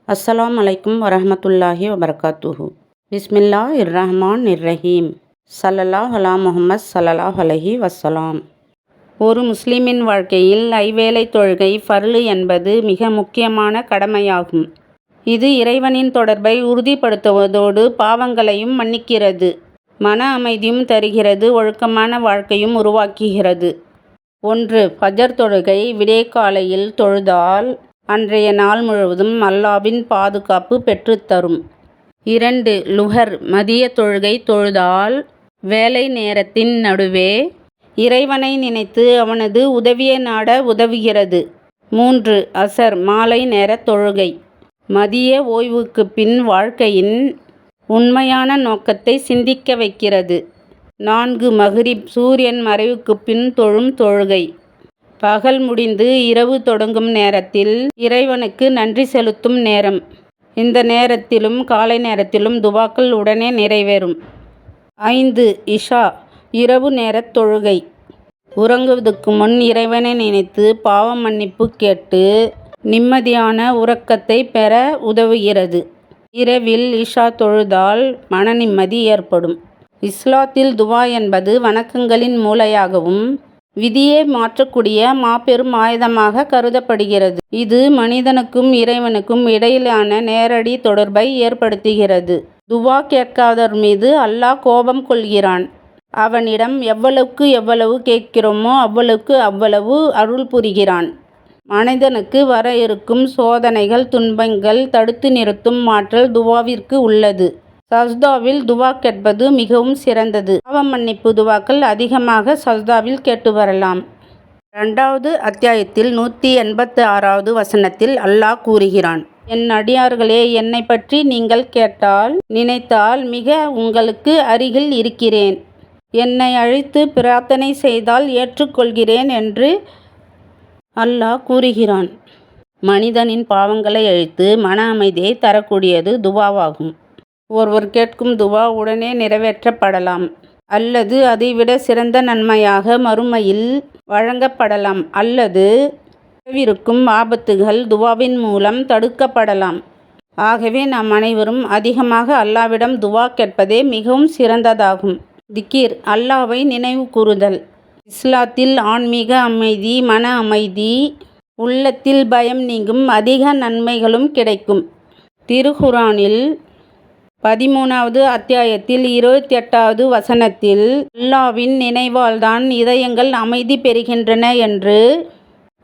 அஸ்ஸலாமு அலைக்கும் வரஹ்மத்துல்லாஹி வபரகாத்துஹு. பிஸ்மில்லாஹிர்ரஹ்மானிர்ரஹீம். ஸல்லல்லாஹு அலா முஹம்மத் ஸல்லல்லாஹு அலைஹி வஸலாம். ஒரு முஸ்லிமின் வாழ்க்கையில் ஐவேளை தொழுகை ஃபர்லு என்பது மிக முக்கியமான கடமையாகும். இது இறைவனின் தொடர்பை உறுதிப்படுத்துவதோடு பாவங்களையும் மன்னிக்கிறது, மன அமைதியும் தருகிறது, ஒழுக்கமான வாழ்க்கையும் உருவாக்குகிறது. 1. ஃபஜர் தொழுகை விடியற்காலையில் தொழுதால் அன்றைய நாள் முழுவதும் அல்லாஹ்வின் பாதுகாப்பு பெற்றுத்தரும். 2. லுஹர் மதிய தொழுகை தொழுதால் வேலை நேரத்தின் நடுவே இறைவனை நினைத்து அவனது உதவியை நாட உதவுகிறது. 3. அசர் மாலை நேர தொழுகை மதிய ஓய்வுக்கு பின் வாழ்க்கையின் உண்மையான நோக்கத்தை சிந்திக்க வைக்கிறது. 4. மக்ரிப் சூரியன் மறைவுக்கு பின் தொழும் தொழுகை பகல் முடிந்து இரவு தொடங்கும் நேரத்தில் இறைவனுக்கு நன்றி செலுத்தும் நேரம். இந்த நேரத்திலும் காலை நேரத்திலும் துவாக்கள் உடனே நிறைவேறும். 5. இஷா இரவு நேரத் தொழுகை உறங்குவதற்கு முன் இறைவனை நினைத்து பாவ மன்னிப்பு கேட்டு நிம்மதியான உறக்கத்தை பெற உதவுகிறது. இரவில் இஷா தொழுதால் மன நிம்மதி ஏற்படும். இஸ்லாத்தில் துவா என்பது வணக்கங்களின் மூளையாகவும் விதியை மாற்றக்கூடிய மாபெரும் ஆயுதமாக கருதப்படுகிறது. இது மனிதனுக்கும் இறைவனுக்கும் இடையிலான நேரடி தொடர்பை ஏற்படுத்துகிறது. துவா கேட்காதவர் மீது அல்லாஹ் கோபம் கொள்கிறான். அவனிடம் எவ்வளவு கேட்கிறோமோ அவ்வளவு அருள் புரிகிறான். மனிதனுக்கு வர இருக்கும் சோதனைகள் துன்பங்கள் தடுத்து நிறுத்தும் ஆற்றல் துவாவிற்கு உள்ளது. சஜ்தாவில் துவா கேட்பது மிகவும் சிறந்தது. பாவ மன்னிப்பு துவாக்கள் அதிகமாக சஜ்தாவில் கேட்டு வரலாம். 2வது அத்தியாயத்தில் 186வது வசனத்தில் அல்லாஹ் கூறுகிறான், என் அடியார்களே, என்னை பற்றி நீங்கள் நினைத்தால் மிக உங்களுக்கு அருகில் இருக்கிறேன். என்னை அழைத்து பிரார்த்தனை செய்தால் ஏற்றுக்கொள்கிறேன் என்று அல்லாஹ் கூறுகிறான். மனிதனின் பாவங்களை அழித்து மன அமைதியை தரக்கூடியது துவாவாகும். ஒருவர் கேட்கும் துவா உடனே நிறைவேற்றப்படலாம் அல்லது அதைவிட சிறந்த நன்மையாக மறுமையில் வழங்கப்படலாம் அல்லது வரவிருக்கும் ஆபத்துகள் துவாவின் மூலம் தடுக்கப்படலாம். ஆகவே நாம் அனைவரும் அதிகமாக அல்லாஹ்விடம் துவா கேட்பதே மிகவும் சிறந்ததாகும். திக்ர் அல்லாஹ்வை நினைவு கூறுதல். இஸ்லாத்தில் ஆன்மீக அமைதி, மன அமைதி, உள்ளத்தில் பயம் நீங்கும், அதிக நன்மைகளும் கிடைக்கும். திருக்குர்ஆனில் 13வது அத்தியாயத்தில் 28வது வசனத்தில் அல்லாஹ்வின் நினைவால்தான் இதயங்கள் அமைதி பெறுகின்றன என்று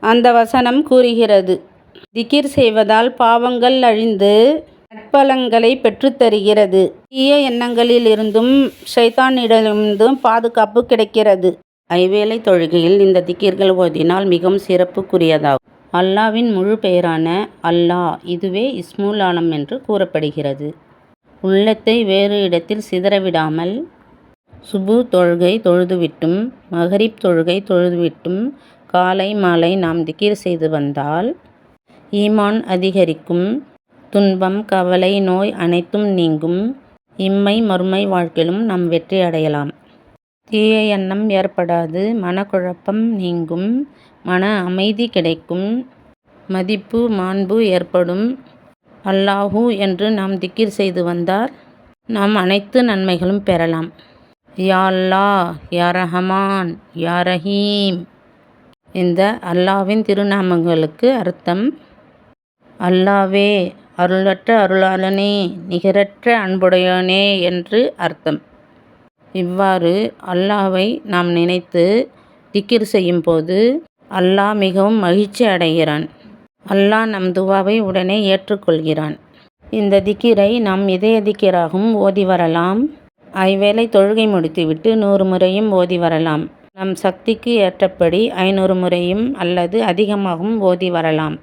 அந்த வசனம் கூறுகிறது. திக்ர் செய்வதால் பாவங்கள் அழிந்து நற்பலன்களை பெற்றுத்தருகிறது. தீய எண்ணங்களிலிருந்தும் ஷைத்தானிடமிருந்தும் பாதுகாப்பு கிடைக்கிறது. ஐவேளை தொழுகையில் இந்த திக்ர்கள் ஓதினால் மிகவும் சிறப்புக்குரியதாகும். அல்லாஹ்வின் முழு பெயரான அல்லாஹ், இதுவே இஸ்முல் ஆலம் என்று கூறப்படுகிறது. உள்ளத்தை வேறு இடத்தில் சிதறவிடாமல் சுபு தொழுகை தொழுதுவிட்டும் மக்ரிப் தொழுகை தொழுதுவிட்டும் காலை மாலை நாம் திக்ர் செய்து வந்தால் ஈமான் அதிகரிக்கும், துன்பம் கவலை நோய் அனைத்தும் நீங்கும், இம்மை மறுமை வாழ்க்கையிலும் நாம் வெற்றி அடையலாம். தீய எண்ணம் ஏற்படாது, மனக்குழப்பம் நீங்கும், மன அமைதி கிடைக்கும், மதிப்பு மாண்பு ஏற்படும். அல்லாஹு என்று நாம் திக்ர் செய்து வந்தால் நாம் அனைத்து நன்மைகளும் பெறலாம். யா அல்லாஹ், யா ரஹ்மான், யா ரஹீம். இந்த அல்லாஹ்வின் திருநாமங்களுக்கு அர்த்தம் அல்லாவே அருளற்ற அருளாளனே, நிகரற்ற அன்புடையோனே என்று அர்த்தம். இவ்வாறு அல்லாஹ்வை நாம் நினைத்து திக்ர் செய்யும் போது அல்லாஹ் மிகவும் மகிழ்ச்சி அடைகிறான். அல்லாஹ் நம் துவாவை உடனே ஏற்றுக்கொள்கிறான். இந்த திக்ரை நாம் இதய திக்ராகவும் ஓதி வரலாம். ஐவேளை தொழுகை முடித்துவிட்டு 100 முறையும் ஓதி வரலாம். நம் சக்திக்கு ஏற்றபடி 500 முறையும் அல்லது அதிகமாகவும் ஓதி வரலாம்.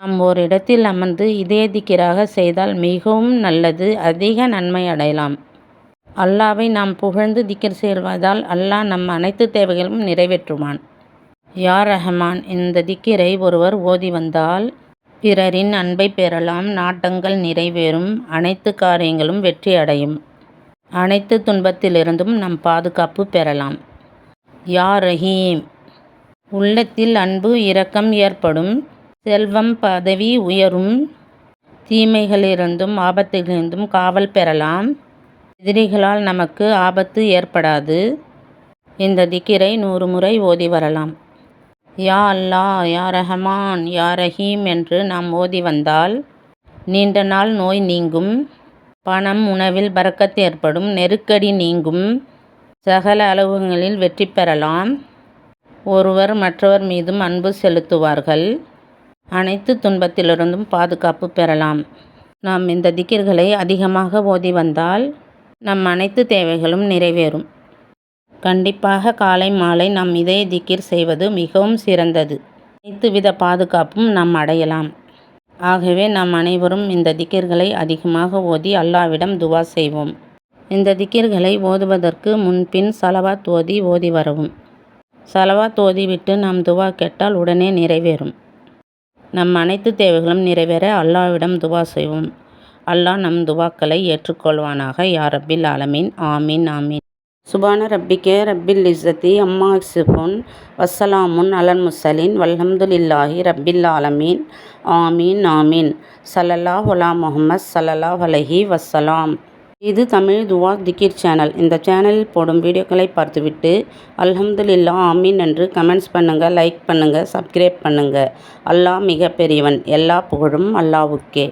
நாம் ஒரு இடத்தில் அமர்ந்து இதய திக்ராக செய்தால் மிகவும் நல்லது, அதிக நன்மை அடையலாம். அல்லாஹ்வை நாம் புகழ்ந்து திக்ர் செய்வதால் அல்லாஹ் நம் அனைத்து தேவைகளும் நிறைவேற்றுவான். யா ரஹ்மான் இந்த திக்ரை ஒருவர் ஓதி வந்தால் பிறரின் அன்பை பெறலாம், நாட்டங்கள் நிறைவேறும், அனைத்து காரியங்களும் வெற்றி அடையும், அனைத்து துன்பத்திலிருந்தும் நாம் பாதுகாப்பு பெறலாம். யா ரஹீம் உள்ளத்தில் அன்பு இரக்கம் ஏற்படும், செல்வம் பதவி உயரும், தீமைகளிலிருந்தும் ஆபத்திலிருந்தும் காவல் பெறலாம். எதிரிகளால் நமக்கு ஆபத்து ஏற்படாது. இந்த திக்கிரை 100 முறை ஓதி வரலாம். யா அல்லாஹ், யா ரஹ்மான், யா ரஹீம் என்று நாம் ஓதி வந்தால் நீண்ட நாள் நோய் நீங்கும், பணம் உணவில் பரக்கத் ஏற்படும், நெருக்கடி நீங்கும், சகல அலுவலகங்களில் வெற்றி பெறலாம், ஒருவர் மற்றவர் மீதும் அன்பு செலுத்துவார்கள், அனைத்து துன்பத்திலிருந்தும் பாதுகாப்பு பெறலாம். நாம் இந்த திக்கிர்களை அதிகமாக ஓதி வந்தால் நம் அனைத்து தேவைகளும் நிறைவேறும். கண்டிப்பாக காலை மாலை நாம் இதே திக்கிர் செய்வது மிகவும் சிறந்தது. அனைத்து வித பாதுகாப்பும் நாம் அடையலாம். ஆகவே நாம் அனைவரும் இந்த திக்கிர்களை அதிகமாக ஓதி அல்லாஹ்விடம் துவா செய்வோம். இந்த திக்கிர்களை ஓதுவதற்கு முன்பின் ஸலவாத் ஓதி வரவும். ஸலவாத் ஓதிவிட்டு நாம் துவா கேட்டால் உடனே நிறைவேறும். நம் அனைத்து தேவைகளும் நிறைவேற அல்லாஹ்விடம் துவா செய்வோம். அல்லாஹ் நம் துவாக்களை ஏற்றுக்கொள்வானாக. யா ரப்பில் ஆலமீன். ஆமீன் ஆமீன். சுபான ரப்பிகே ரப்பில் இஸ்ஸத்தி அம்மா யசிஃபூன் வஸ்ஸலாமுன் அலல் முர்ஸலீன் வல்ஹம்துலில்லாஹி ரப்பில் ஆலமீன். ஆமீன் ஆமீன். ஸல்லல்லாஹு அலா முஹம்மத் ஸல்லல்லாஹு அலைஹி வஸல்லம். இது தமிழ் துவா திக்கிர் சேனல். இந்த சேனலில் போடும் வீடியோக்களை பார்த்துவிட்டு அல்ஹம்துலில்லாஹ் ஆமீன் என்று கமெண்ட்ஸ் பண்ணுங்கள், லைக் பண்ணுங்கள், சப்ஸ்கிரைப் பண்ணுங்கள். அல்லாஹ் மிக பெரியவன். எல்லா புகழும் அல்லாஹ்வுக்கே.